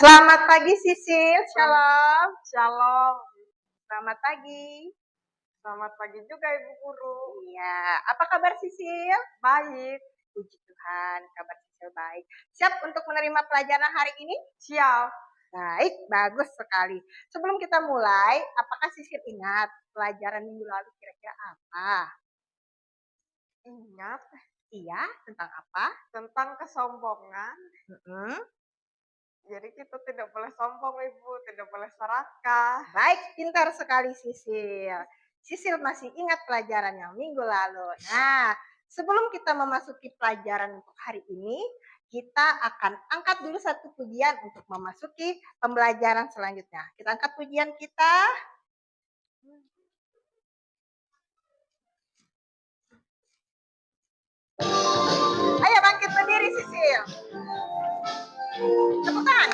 Selamat pagi Sisil, shalom. Shalom. Selamat pagi. Selamat pagi juga Ibu Guru. Iya, apa kabar Sisil? Baik. Puji Tuhan, kabar Sisil baik. Siap untuk menerima pelajaran hari ini? Siap. Baik, bagus sekali. Sebelum kita mulai, apakah Sisil ingat pelajaran minggu lalu kira-kira apa? Ingat. Iya, tentang apa? Tentang kesombongan. Jadi kita tidak boleh sombong Ibu, tidak boleh serakah. Baik, pintar sekali Sisil. Sisil masih ingat pelajaran yang minggu lalu. Nah, sebelum kita memasuki pelajaran untuk hari ini, kita akan angkat dulu satu pujian untuk memasuki pembelajaran selanjutnya. Kita angkat pujian kita. Ayo bangkit berdiri Sisil. Tepuk tangan.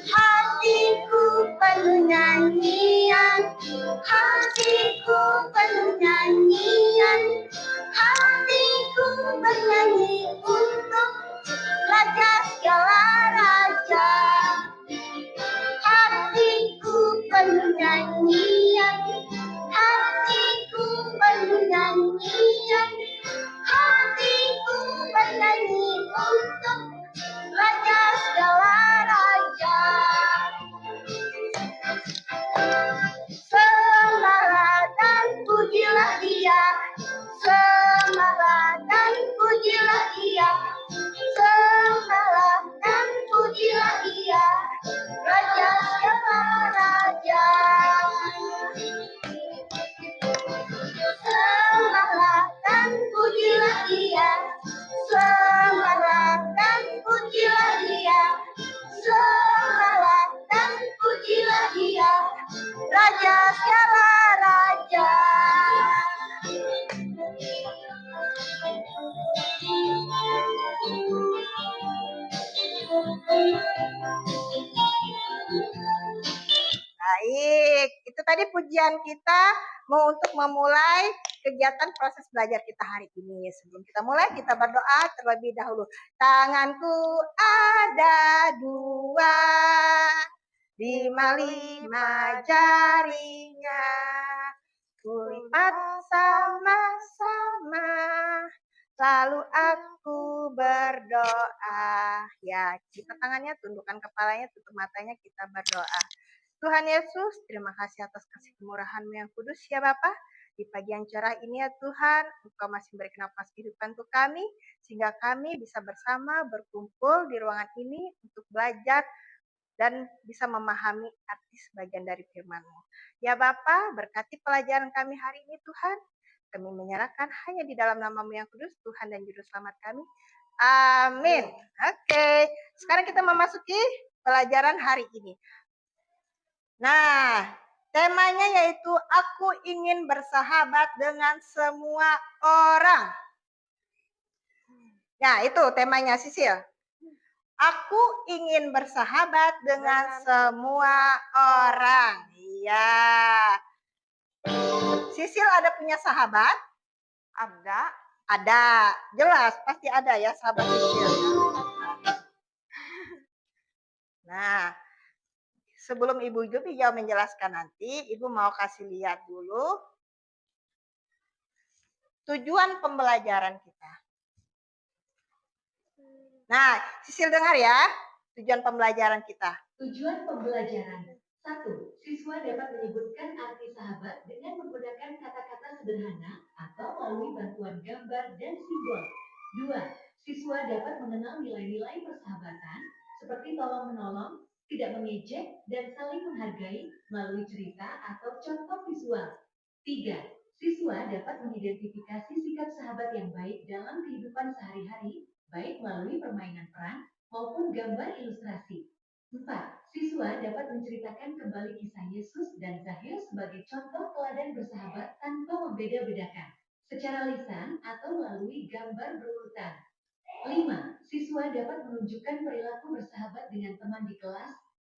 Hatiku penuh nyanyian, hatiku penuh nyanyian, hatiku bernyanyi untuk Raja segala raja. Hatiku penuh nyanyian, hatiku penuh nyanyian, hatiku bernyanyi untuk Raja segala raja. Sembahlah dan pujilah Dia, sembahlah dan pujilah Dia, sembahlah dan pujilah Dia, Raja segala raja. Sembahlah dan pujilah Dia, sembahlah dan pujilah Dia, sembahlah dan pujilah Dia, Raja segala raja. Baik, itu tadi pujian kita mau untuk memulai kegiatan proses belajar kita hari ini. Sebelum kita mulai, kita berdoa terlebih dahulu. Tanganku ada dua, 5 jarinya, kulipat sama-sama, lalu aku berdoa. Ya, kita tangannya, tundukkan kepalanya, tutup matanya, kita berdoa. Tuhan Yesus, terima kasih atas kasih kemurahan-Mu yang kudus ya Bapa. Di pagi yang cerah ini ya Tuhan, Engkau masih memberikan nafas kehidupan untuk kami, sehingga kami bisa bersama berkumpul di ruangan ini untuk belajar dan bisa memahami arti sebagian dari firman-Mu. Ya Bapa, berkati pelajaran kami hari ini Tuhan. Kami menyerahkan hanya di dalam nama-Mu yang kudus, Tuhan dan Juru Selamat kami. Amin. Oke, sekarang kita memasuki pelajaran hari ini. Nah, temanya yaitu aku ingin bersahabat dengan semua orang. Nah, itu temanya Sisil. Aku ingin bersahabat dengan semua orang. Iya. Sisil ada punya sahabat? Ada. Jelas, pasti ada ya sahabat Sisil. Nah, sebelum Ibu Jupi jauh menjelaskan nanti, Ibu mau kasih lihat dulu tujuan pembelajaran kita. Nah, Sisil dengar ya, tujuan pembelajaran kita. Tujuan pembelajaran. 1. Siswa dapat menyebutkan arti sahabat dengan menggunakan kata-kata sederhana atau melalui bantuan gambar dan simbol. 2. Siswa dapat mengenal nilai-nilai persahabatan seperti tolong-menolong, tidak mengejek, dan saling menghargai melalui cerita atau contoh visual. 3. Siswa dapat mengidentifikasi sikap sahabat yang baik dalam kehidupan sehari-hari, baik melalui permainan peran maupun gambar ilustrasi. 4. Siswa dapat menceritakan kembali kisah Yesus dan Zahir sebagai contoh teladan bersahabat tanpa membeda-bedakan, secara lisan atau melalui gambar berurutan. 5. Siswa dapat menunjukkan perilaku bersahabat dengan teman di kelas,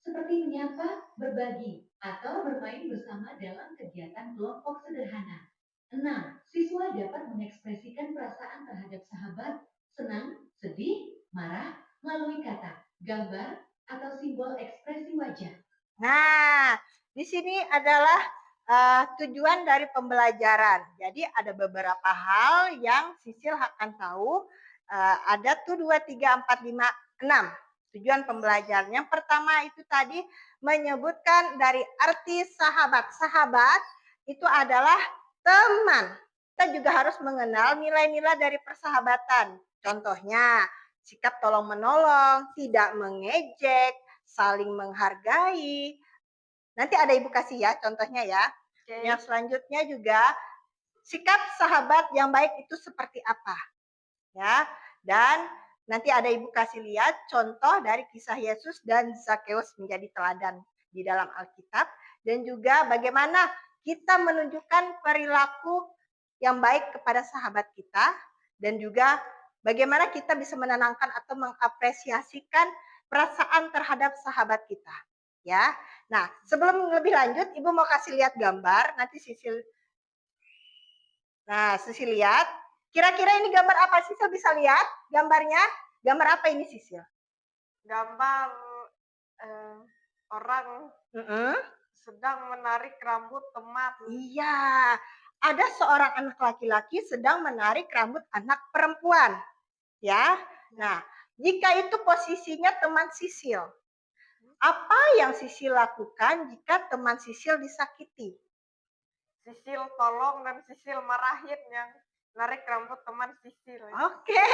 seperti menyapa, berbagi, atau bermain bersama dalam kegiatan kelompok sederhana. 6. Siswa dapat mengekspresikan perasaan terhadap sahabat, senang, sedih, marah, melalui kata, gambar, atau simbol ekspresi wajah. Nah, di sini adalah tujuan dari pembelajaran. Jadi ada beberapa hal yang Sisil akan tahu. Ada tuh 2, 3, 4, 5, 6 tujuan pembelajaran. Yang pertama itu tadi menyebutkan dari arti sahabat. Sahabat itu adalah teman. Kita juga harus mengenal nilai-nilai dari persahabatan. Contohnya, sikap tolong-menolong, tidak mengejek, saling menghargai. Nanti ada Ibu kasih ya contohnya ya. Oke. Yang selanjutnya juga sikap sahabat yang baik itu seperti apa. Ya. Dan nanti ada Ibu kasih lihat contoh dari kisah Yesus dan Zakheus menjadi teladan di dalam Alkitab dan juga bagaimana kita menunjukkan perilaku yang baik kepada sahabat kita dan juga bagaimana kita bisa menenangkan atau mengapresiasikan perasaan terhadap sahabat kita. Ya. Nah, sebelum lebih lanjut, Ibu mau kasih lihat gambar, nanti Sisil. Nah, Sisil lihat. Kira-kira ini gambar apa? Sisil bisa lihat gambarnya? Gambar apa ini, Sisil? Gambar orang sedang menarik rambut teman. Iya, ada seorang anak laki-laki sedang menarik rambut anak perempuan. Ya. Nah, jika itu posisinya teman Sisil, apa yang Sisil lakukan jika teman Sisil disakiti? Sisil tolong dan Sisil marahin yang narik rambut teman Sisil. Oke,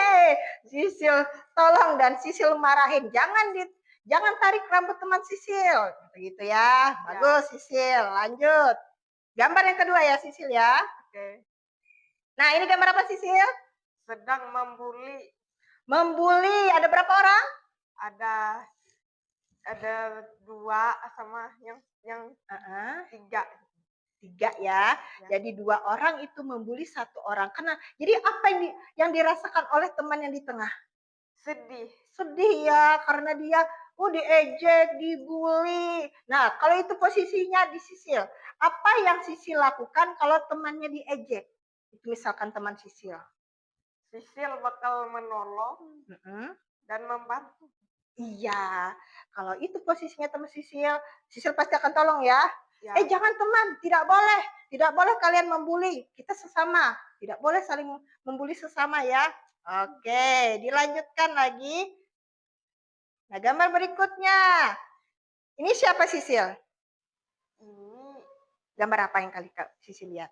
Sisil tolong dan Sisil marahin. Jangan tarik rambut teman Sisil. Gitu ya. Bagus Sisil. Lanjut. Gambar yang kedua ya Sisil ya. Oke. Nah, ini gambar apa Sisil? Sedang membuli. Membuli. Ada berapa orang? Ada 2 sama yang 3. 3 ya. Jadi 2 orang itu membuli 1 orang. Jadi apa yang dirasakan oleh teman yang di tengah? Sedih ya, karena dia diejek, dibully. Nah, kalau itu posisinya di Sisil, apa yang Sisil lakukan kalau temannya diejek? Itu misalkan teman Sisil. Sisil bakal menolong dan membantu. Iya, kalau itu posisinya teman Sisil, Sisil pasti akan tolong ya. Jangan teman, tidak boleh. Tidak boleh kalian membuli. Kita sesama. Tidak boleh saling membuli sesama ya. Oke, dilanjutkan lagi. Nah, gambar berikutnya. Ini siapa Sisil? Ini gambar apa yang Sisil lihat?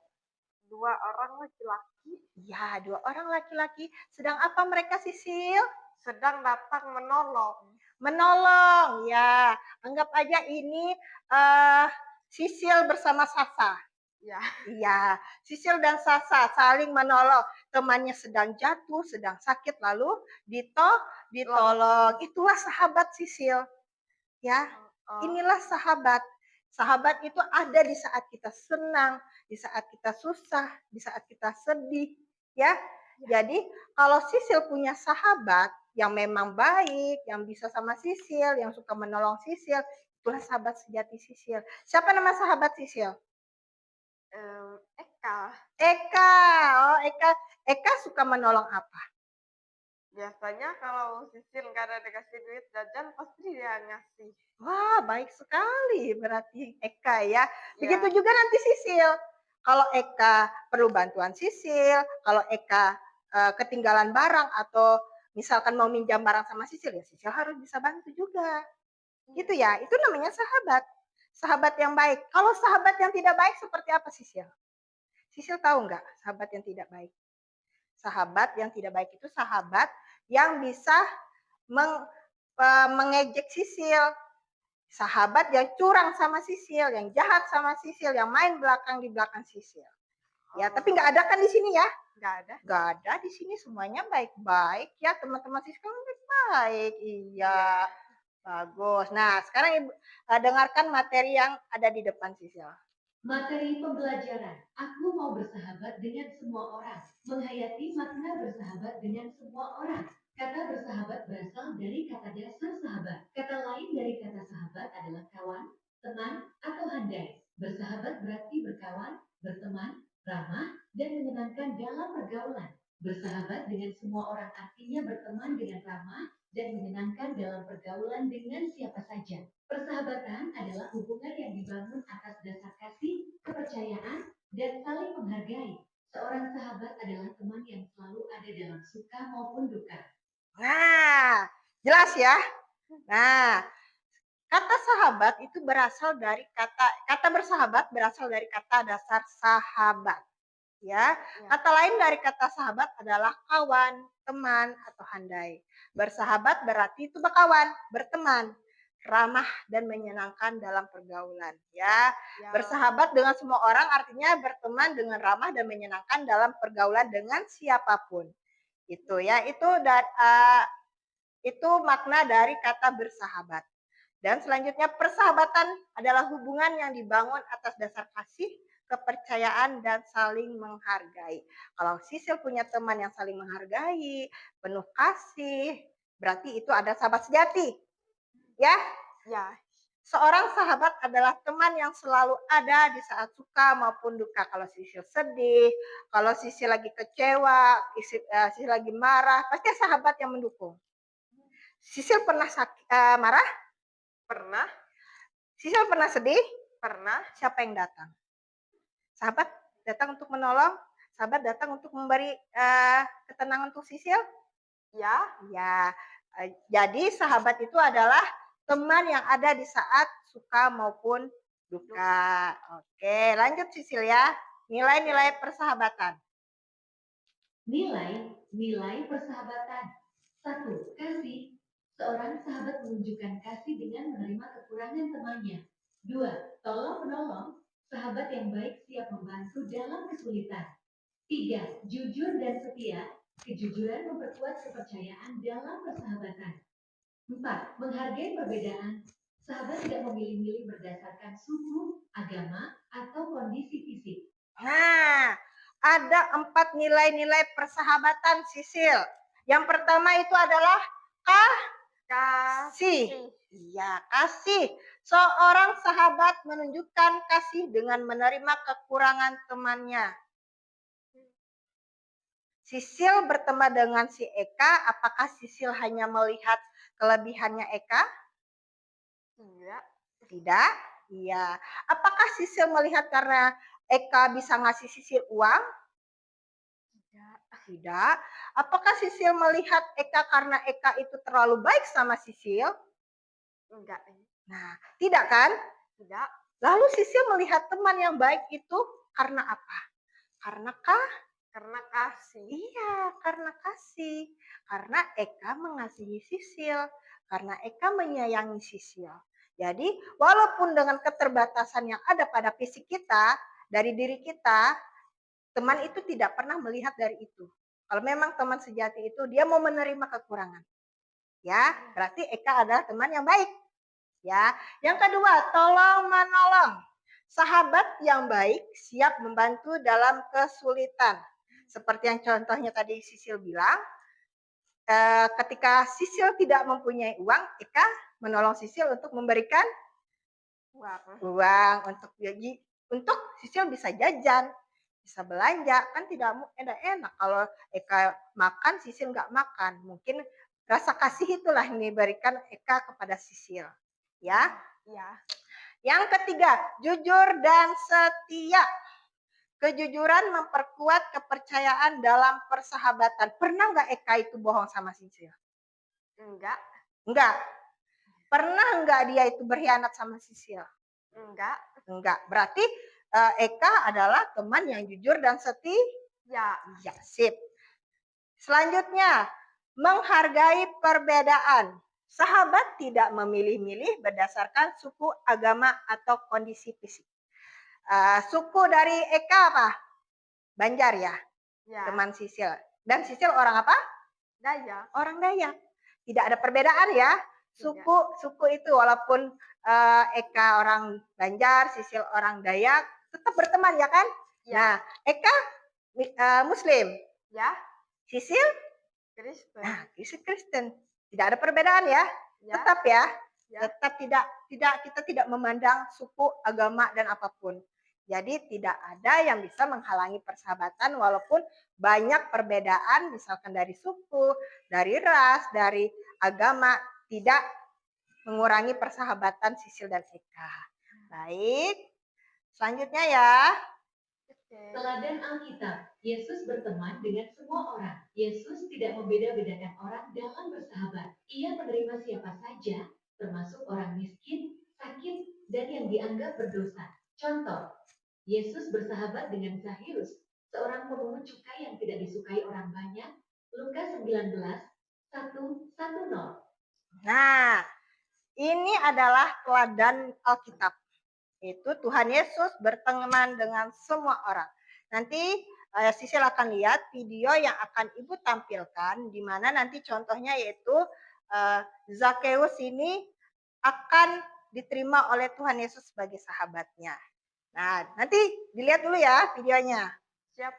2 orang laki-laki. Ya, 2 orang laki-laki. Sedang apa mereka Sisil? Sedang datang menolong. Menolong, ya. Anggap aja ini Sisil bersama Sasa. Iya, Sisil dan Sasa saling menolong. Temannya sedang jatuh, sedang sakit, lalu ditolong. Itulah sahabat Sisil. Ya, inilah sahabat. Sahabat itu ada di saat kita senang, di saat kita susah, di saat kita sedih. Ya, jadi kalau Sisil punya sahabat yang memang baik, yang bisa sama Sisil, yang suka menolong Sisil, itulah sahabat sejati Sisil. Siapa nama sahabat Sisil? Eka. Eka. Oh, Eka suka menolong apa? Biasanya kalau Sisil nggak ada dikasih duit jajan, pasti dia ngasih. Wah, baik sekali berarti Eka ya. Begitu juga nanti Sisil. Kalau Eka perlu bantuan Sisil, kalau Eka ketinggalan barang atau misalkan mau minjam barang sama Sisil, ya Sisil harus bisa bantu juga. Gitu ya, itu namanya sahabat. Sahabat yang baik. Kalau sahabat yang tidak baik seperti apa Sisil? Sisil tahu nggak sahabat yang tidak baik? Sahabat yang tidak baik itu sahabat yang bisa mengejek Sisil. Sahabat yang curang sama Sisil, yang jahat sama Sisil, yang main di belakang Sisil. Ya, tapi nggak ada kan di sini ya? Nggak ada. Nggak ada di sini, semuanya baik-baik ya, teman-teman Sisil baik-baik. Iya, bagus. Nah, sekarang Ibu dengarkan materi yang ada di depan Sisil. Materi pembelajaran, aku mau bersahabat dengan semua orang, menghayati makna bersahabat dengan semua orang. Kata bersahabat berasal dari kata dasar sahabat. Kata lain dari kata sahabat adalah kawan, teman, atau handai. Bersahabat berarti berkawan, berteman, ramah, dan menyenangkan dalam pergaulan. Bersahabat dengan semua orang artinya berteman dengan ramah dan menyenangkan dalam pergaulan dengan siapa saja. Persahabatan adalah hubungan yang dibangun atas dasar kasih, kepercayaan, dan saling menghargai. Seorang sahabat adalah teman yang selalu ada dalam suka maupun duka. Nah, jelas ya. Nah, kata sahabat itu berasal dari kata bersahabat berasal dari kata dasar sahabat. Ya, kata lain dari kata sahabat adalah kawan, teman, atau handai. Bersahabat berarti itu berkawan, berteman, ramah dan menyenangkan dalam pergaulan. Ya, bersahabat dengan semua orang artinya berteman dengan ramah dan menyenangkan dalam pergaulan dengan siapapun. Itu ya, itu makna dari kata bersahabat. Dan selanjutnya persahabatan adalah hubungan yang dibangun atas dasar kasih, kepercayaan, dan saling menghargai. Kalau Sisil punya teman yang saling menghargai, penuh kasih, berarti itu ada sahabat sejati. Ya, Ya. seorang sahabat adalah teman yang selalu ada di saat suka maupun duka. Kalau Sisil sedih, kalau Sisil lagi kecewa, Sisil lagi marah, pasti sahabat yang mendukung. Sisil pernah marah? Pernah? Sisil pernah sedih? Pernah. Siapa yang datang? Sahabat datang untuk menolong? Sahabat datang untuk memberi ketenangan untuk Sisil? Ya. Ya. Jadi sahabat itu adalah teman yang ada di saat suka maupun duka. Oke, lanjut Sisil ya. Nilai-nilai persahabatan. Nilai persahabatan. 1. Kasih. Seorang sahabat menunjukkan kasih dengan menerima kekurangan temannya. 2. Tolong-menolong. Sahabat yang baik siap membantu dalam kesulitan. 3. Jujur dan setia. Kejujuran memperkuat kepercayaan dalam persahabatan. 4. Menghargai perbedaan. Sahabat tidak memilih-milih berdasarkan suku, agama, atau kondisi fisik. Nah, ada 4 nilai-nilai persahabatan Sisil. Yang pertama itu adalah kasih. Iya, kasih. Seorang sahabat menunjukkan kasih dengan menerima kekurangan temannya. Sisil berteman dengan si Eka, apakah Sisil hanya melihat kelebihannya Eka? Tidak. Tidak. Iya. Apakah Sisil melihat karena Eka bisa ngasih Sisil uang? Tidak. Tidak. Apakah Sisil melihat Eka karena Eka itu terlalu baik sama Sisil? Enggak. Nah, tidak kan? Tidak. Lalu Sisil melihat teman yang baik itu karena apa? Karena kasih. Iya, karena kasih. Karena Eka mengasihi Sisil. Karena Eka menyayangi Sisil. Jadi, walaupun dengan keterbatasan yang ada pada fisik kita, dari diri kita, teman itu tidak pernah melihat dari itu. Kalau memang teman sejati itu, dia mau menerima kekurangan. Ya, berarti Eka adalah teman yang baik. Ya, yang kedua, tolong menolong. Sahabat yang baik siap membantu dalam kesulitan. Seperti yang contohnya tadi Sisil bilang, ketika Sisil tidak mempunyai uang, Eka menolong Sisil untuk memberikan uang untuk Sisil bisa jajan, bisa belanja. Kan tidak enak kalau Eka makan, Sisil nggak makan. Mungkin rasa kasih itulah yang diberikan Eka kepada Sisil. Ya. Ya. Yang ketiga, jujur dan setia. Kejujuran memperkuat kepercayaan dalam persahabatan. Pernah nggak Eka itu bohong sama Sisil? Enggak. Enggak. Pernah nggak dia itu berkhianat sama Sisil? Enggak. Enggak. Berarti Eka adalah teman yang jujur dan setia. Ya, sip. Selanjutnya, menghargai perbedaan. Sahabat tidak memilih-milih berdasarkan suku, agama, atau kondisi fisik. Suku dari Eka apa? Banjar ya? Teman Sisil. Dan Sisil orang apa? Dayak. Orang Dayak. Tidak ada perbedaan ya. Suku itu walaupun Eka orang Banjar, Sisil orang Dayak, tetap berteman ya kan? Ya. Nah, Eka Muslim. Ya. Sisil Kristen. Nah, Kristen. Tidak ada perbedaan ya. Ya. Tetap ya. Ya. Tetap kita tidak memandang suku, agama dan apapun. Jadi tidak ada yang bisa menghalangi persahabatan walaupun banyak perbedaan misalkan dari suku, dari ras, dari agama, tidak mengurangi persahabatan Sisil dan Eka. Baik. Selanjutnya ya. Oke. Teladan Alkitab, Yesus berteman dengan semua orang. Yesus tidak membeda-bedakan orang dalam bersahabat. Ia menerima siapa saja, termasuk orang miskin, sakit, dan yang dianggap berdosa. Contoh, Yesus bersahabat dengan Zakheus, seorang pemungut cukai yang tidak disukai orang banyak. Lukas 19, 1-10. Nah, ini adalah teladan Alkitab. Itu Tuhan Yesus berteman dengan semua orang. Nanti Sisil akan lihat video yang akan Ibu tampilkan, di mana nanti contohnya yaitu Zakheus ini akan diterima oleh Tuhan Yesus sebagai sahabatnya. Nah, nanti dilihat dulu ya videonya. Siap.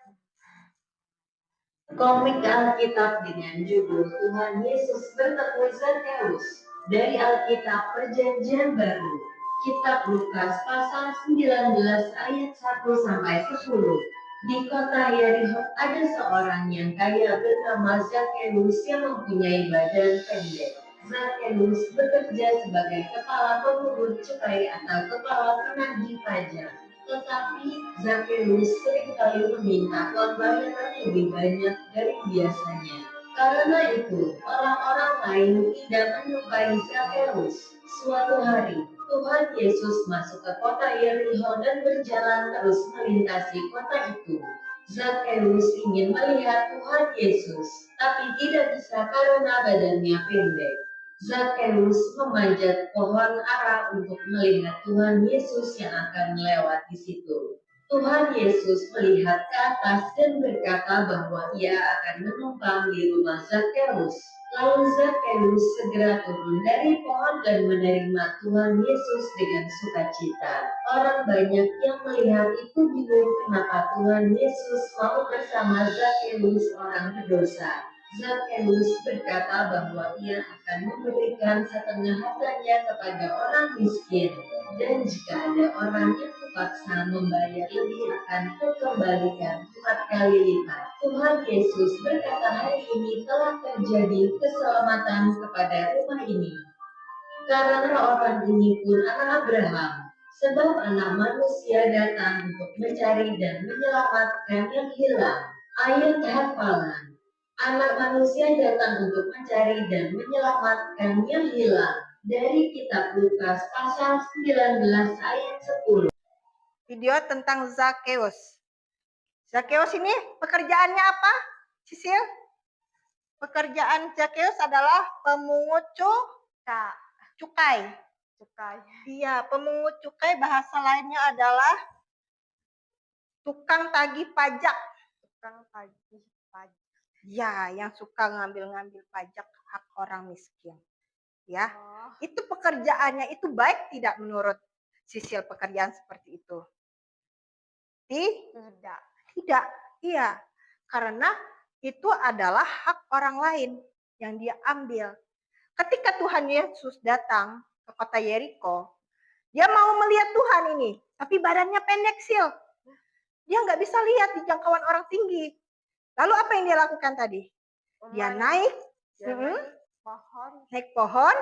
Komik Alkitab dengan judul Tuhan Yesus bertemu Zakheus dari Alkitab Perjanjian Baru. Kitab Lukas pasal 19 ayat 1-10. Di kota Yerikho ada seorang yang kaya bernama Zakheus yang mempunyai badan pendek. Zakheus bekerja sebagai kepala pemungut cukai atau kepala penagih pajak. Tetapi Zakheus seringkali meminta uang bayaran lebih banyak dari biasanya. Karena itu, orang-orang lain tidak menyukai Zakheus. Suatu hari, Tuhan Yesus masuk ke kota Yerikho dan berjalan terus melintasi kota itu. Zakheus ingin melihat Tuhan Yesus, tapi tidak bisa karena badannya pendek. Zakheus memanjat pohon ara untuk melihat Tuhan Yesus yang akan melewat di situ. Tuhan Yesus melihat ke atas dan berkata bahwa ia akan menumpang di rumah Zakheus. Lalu Zakheus segera turun dari pohon dan menerima Tuhan Yesus dengan sukacita. Orang banyak yang melihat itu bingung kenapa Tuhan Yesus mau bersama Zakheus orang berdosa. Zakheus berkata bahwa ia akan memberikan setengah hartanya kepada orang miskin, dan jika ada orang yang terpaksa membayar lebih akan dikembalikan 4 kali lipat. Tuhan Yesus berkata hari ini telah terjadi keselamatan kepada rumah ini. Karena orang ini pun anak Abraham, sebab anak manusia datang untuk mencari dan menyelamatkan yang hilang. Ayat hafalan. Anak manusia datang untuk mencari dan menyelamatkan yang hilang. Dari kitab Lukas pasal 19 ayat 10. Video tentang Zakheus. Zakheus ini pekerjaannya apa, Sisil? Pekerjaan Zakheus adalah pemungut cukai. Cukai. Iya, pemungut cukai bahasa lainnya adalah tukang tagih pajak. Tukang tagih pajak. Ya, yang suka ngambil-ngambil pajak hak orang miskin. Ya, Oh. itu pekerjaannya itu baik tidak menurut Sisil pekerjaan seperti itu? Tidak. Tidak, iya. Karena itu adalah hak orang lain yang dia ambil. Ketika Tuhan Yesus datang ke kota Yerikho, dia mau melihat Tuhan ini, tapi badannya pendek, Sil. Dia nggak bisa lihat di jangkauan orang tinggi. Lalu apa yang dia lakukan tadi? Dia naik pohon,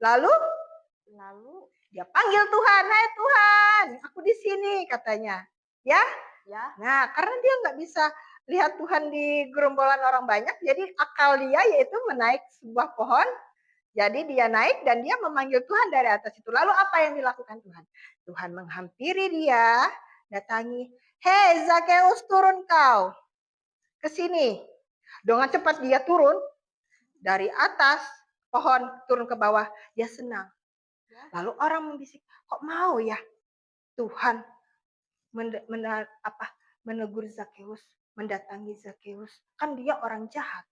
lalu dia panggil Tuhan, "Hai Tuhan, aku di sini," katanya. Ya? Nah, karena dia nggak bisa lihat Tuhan di gerombolan orang banyak, jadi akal dia yaitu menaik sebuah pohon. Jadi dia naik dan dia memanggil Tuhan dari atas itu. Lalu apa yang dilakukan Tuhan? Tuhan menghampiri dia, datangi, "Hei Zakheus, turun kau ke sini." Dengan cepat dia turun dari atas pohon turun ke bawah. Dia senang. Lalu orang membisik, "Kok mau ya Tuhan menegur Zakheus, mendatangi Zakheus? Kan dia orang jahat.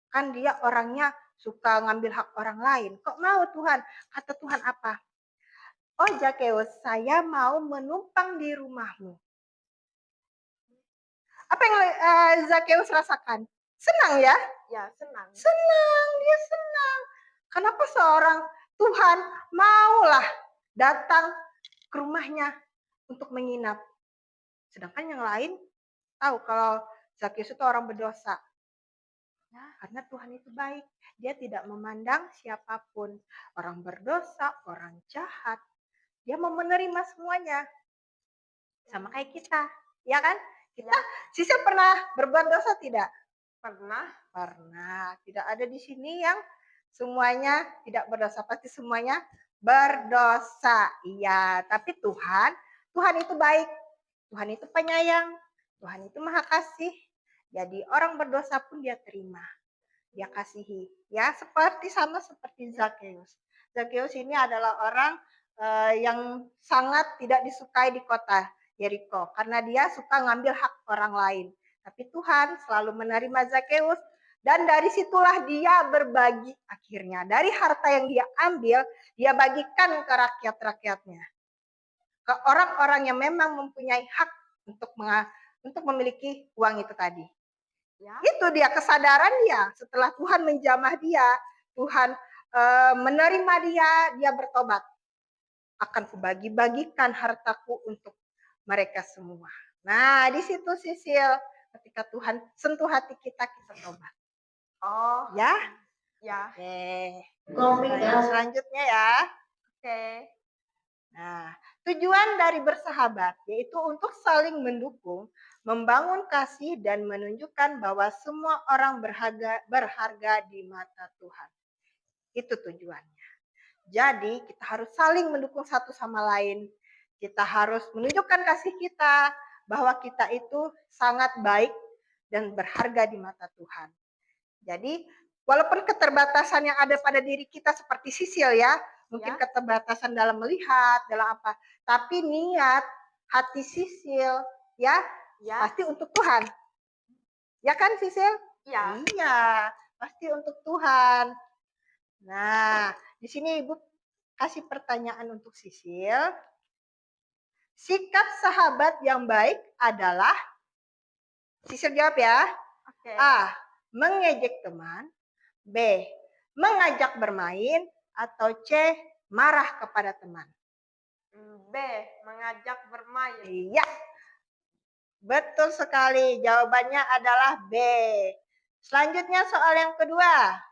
Kan dia orangnya suka ngambil hak orang lain. Kok mau Tuhan?" Kata Tuhan apa? "Oh Zakheus, saya mau menumpang di rumahmu." Apa yang Zakheus rasakan? Senang ya? Ya, senang. Senang, dia senang. Kenapa seorang Tuhan maulah datang ke rumahnya untuk menginap. Sedangkan yang lain tahu kalau Zakheus itu orang berdosa. Ya, karena Tuhan itu baik. Dia tidak memandang siapapun. Orang berdosa, orang jahat. Dia mau menerima semuanya. Sama kayak kita. Ya kan? Kita, Sisil pernah berbuat dosa tidak? Pernah. Pernah. Tidak ada di sini yang semuanya tidak berdosa. Pasti semuanya berdosa. Iya, tapi Tuhan itu baik. Tuhan itu penyayang. Tuhan itu maha kasih. Jadi orang berdosa pun dia terima. Dia kasihi. Ya, sama seperti Zakheus. Zakheus ini adalah orang yang sangat tidak disukai di kota Yeriko. Karena dia suka ngambil hak orang lain. Tapi Tuhan selalu menerima Zakheus. Dan dari situlah dia berbagi akhirnya. Dari harta yang dia ambil, dia bagikan ke rakyat-rakyatnya. Ke orang-orang yang memang mempunyai hak untuk memiliki uang itu tadi. Ya. Itu dia kesadaran dia. Setelah Tuhan menjamah dia, Tuhan menerima dia bertobat. Akan kubagi-bagikan hartaku untuk mereka semua. Nah, di situ Sisil, ketika Tuhan sentuh hati kita tobat. Oh. Ya? Ya. Oke. Selanjutnya ya. Oke. Nah, tujuan dari bersahabat yaitu untuk saling mendukung, membangun kasih dan menunjukkan bahwa semua orang berharga di mata Tuhan. Itu tujuannya. Jadi kita harus saling mendukung satu sama lain. Kita harus menunjukkan kasih kita bahwa kita itu sangat baik dan berharga di mata Tuhan. Jadi walaupun keterbatasan yang ada pada diri kita seperti Sisil ya, mungkin keterbatasan dalam melihat, dalam apa, tapi niat hati Sisil ya pasti untuk Tuhan. Ya kan Sisil? Ya. Iya, pasti untuk Tuhan. Nah, di sini Ibu kasih pertanyaan untuk Sisil. Sikap sahabat yang baik adalah, Sisil jawab ya. Oke. A. Mengejek teman. B. Mengajak bermain. Atau C. Marah kepada teman. B. Mengajak bermain. Iya. Betul sekali. Jawabannya adalah B. Selanjutnya soal yang kedua.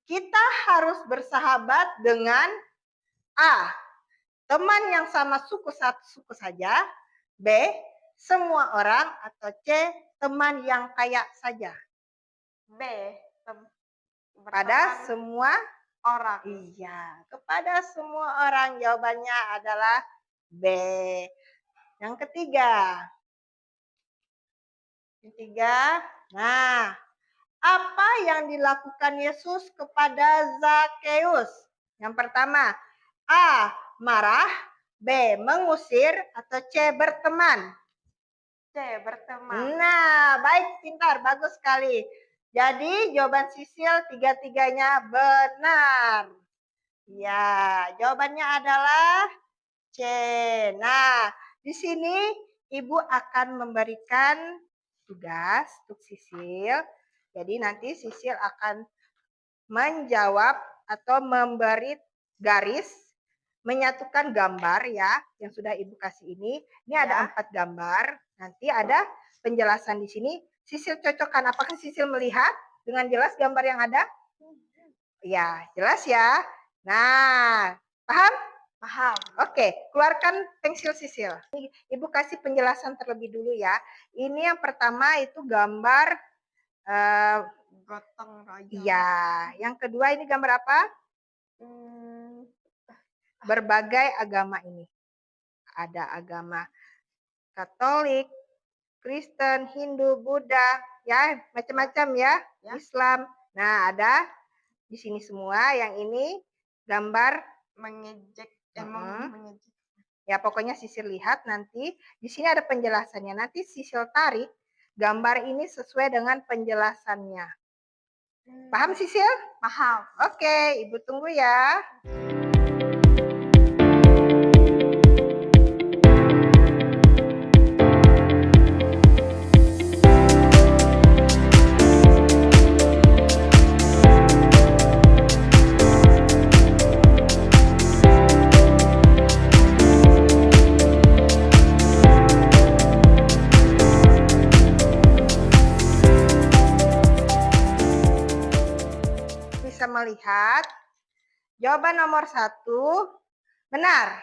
Kita harus bersahabat dengan A. Teman yang sama suku saja. B. Semua orang. Atau C. Teman yang kaya saja. B. Pada semua orang. Iya, kepada semua orang. Jawabannya adalah B. Yang ketiga. Nah, apa yang dilakukan Yesus kepada Zakheus? Yang pertama, A. Marah. B. Mengusir. Atau C. Berteman. C. Berteman. Nah, baik, pintar, bagus sekali. Jadi jawaban Sisil tiga-tiganya benar. Ya, jawabannya adalah C. Nah, di sini Ibu akan memberikan tugas untuk Sisil. Jadi nanti Sisil akan menjawab atau memberi garis, menyatukan gambar ya, yang sudah Ibu kasih ini. Ini ada 4 gambar. Nanti ada penjelasan di sini. Sisil cocokkan, apakah Sisil melihat dengan jelas gambar yang ada? Ya, jelas ya. Nah, paham? Paham. Oke, keluarkan pensil Sisil. Ibu kasih penjelasan terlebih dulu ya. Ini yang pertama itu gambar gotong royong. Iya, yang kedua ini gambar apa? Berbagai agama ini. Ada agama Katolik, Kristen, Hindu, Buddha, ya, macam-macam ya, Islam. Nah, ada di sini semua. Yang ini gambar mengejek. Ya, pokoknya Sisil lihat nanti. Di sini ada penjelasannya. Nanti Sisil tarik gambar ini sesuai dengan penjelasannya. Paham Sisil? Paham. Oke, Ibu tunggu ya. bisa melihat jawaban nomor 1 benar.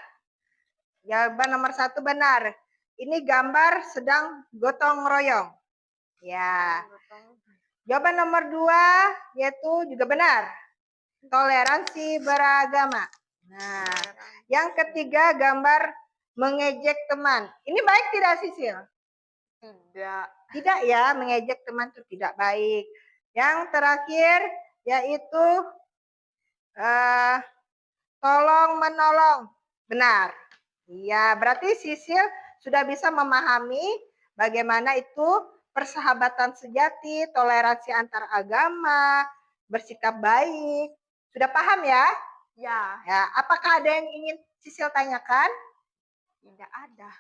Jawaban nomor 1 benar. Ini gambar sedang gotong royong. Ya. Jawaban nomor 2 yaitu juga benar. Toleransi beragama. Nah, yang ketiga gambar mengejek teman. Ini baik tidak, Sisil? Tidak. Tidak ya, mengejek teman itu tidak baik. Yang terakhir yaitu tolong menolong. Benar. Iya, berarti Sisil sudah bisa memahami bagaimana itu persahabatan sejati, toleransi antar agama, bersikap baik. Sudah paham ya? Ya. Ya, apakah ada yang ingin Sisil tanyakan? Tidak ada.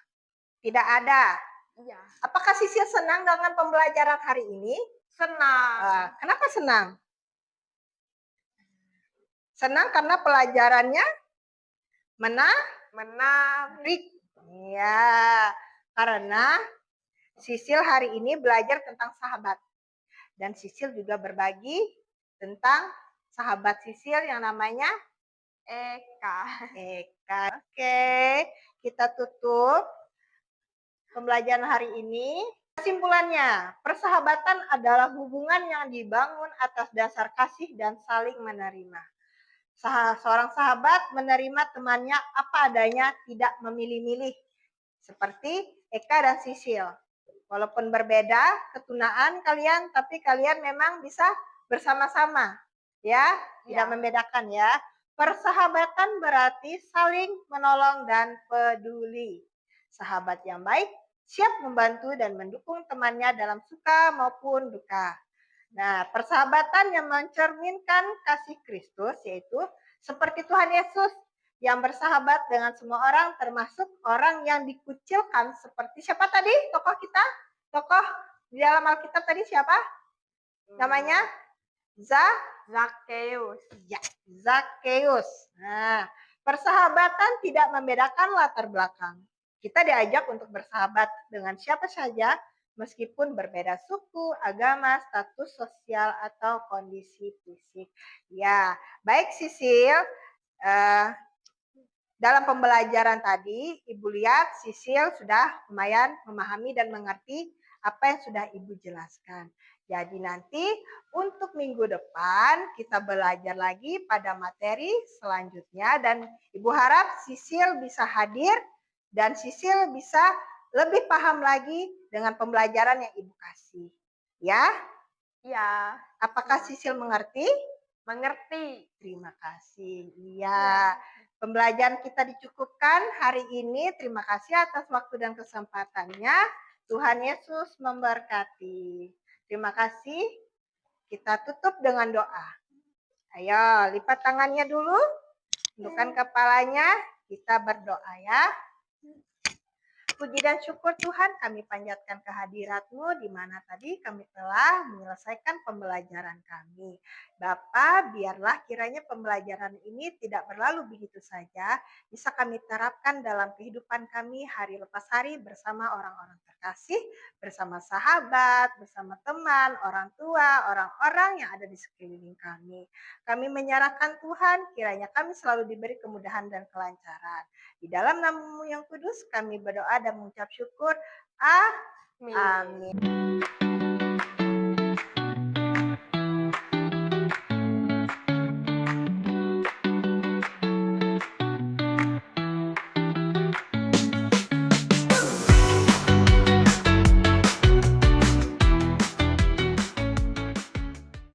Tidak ada. Iya. Apakah Sisil senang dengan pembelajaran hari ini? Senang. Kenapa senang? Senang karena pelajarannya menarik. Ya, karena Sisil hari ini belajar tentang sahabat. Dan Sisil juga berbagi tentang sahabat Sisil yang namanya Eka. Oke, kita tutup pembelajaran hari ini. Kesimpulannya, persahabatan adalah hubungan yang dibangun atas dasar kasih dan saling menerima. Seorang sahabat menerima temannya apa adanya, tidak memilih-milih. Seperti Eka dan Sisil. Walaupun berbeda ketunaan kalian, tapi kalian memang bisa bersama-sama. Ya, tidak membedakan ya. Persahabatan berarti saling menolong dan peduli. Sahabat yang baik siap membantu dan mendukung temannya dalam suka maupun duka. Nah, persahabatan yang mencerminkan kasih Kristus yaitu seperti Tuhan Yesus yang bersahabat dengan semua orang termasuk orang yang dikucilkan seperti siapa tadi tokoh kita? Tokoh di dalam Alkitab tadi siapa? Namanya? Zakheus. Ya, Zakheus. Nah, persahabatan tidak membedakan latar belakang. Kita diajak untuk bersahabat dengan siapa saja meskipun berbeda suku, agama, status sosial, atau kondisi fisik. Ya, baik Sisil, dalam pembelajaran tadi, Ibu lihat Sisil sudah lumayan memahami dan mengerti apa yang sudah Ibu jelaskan. Jadi nanti untuk minggu depan kita belajar lagi pada materi selanjutnya dan Ibu harap Sisil bisa hadir dan Sisil bisa lebih paham lagi dengan pembelajaran yang Ibu kasih. Ya? Ya. Apakah Sisil mengerti? Mengerti. Terima kasih. Iya. Pembelajaran kita dicukupkan hari ini. Terima kasih atas waktu dan kesempatannya. Tuhan Yesus memberkati. Terima kasih. Kita tutup dengan doa. Ayo, lipat tangannya dulu. Tundukkan kepalanya. Kita berdoa ya. Puji dan syukur Tuhan kami panjatkan kehadirat-Mu di mana tadi kami telah menyelesaikan pembelajaran kami. Bapa, biarlah kiranya pembelajaran ini tidak berlalu begitu saja, bisa kami terapkan dalam kehidupan kami hari lepas hari bersama orang-orang terkasih, bersama sahabat, bersama teman, orang tua, orang-orang yang ada di sekeliling kami. Kami menyerahkan Tuhan, kiranya kami selalu diberi kemudahan dan kelancaran. Di dalam nama-Mu yang kudus kami berdoa dan mengucap syukur. Amin.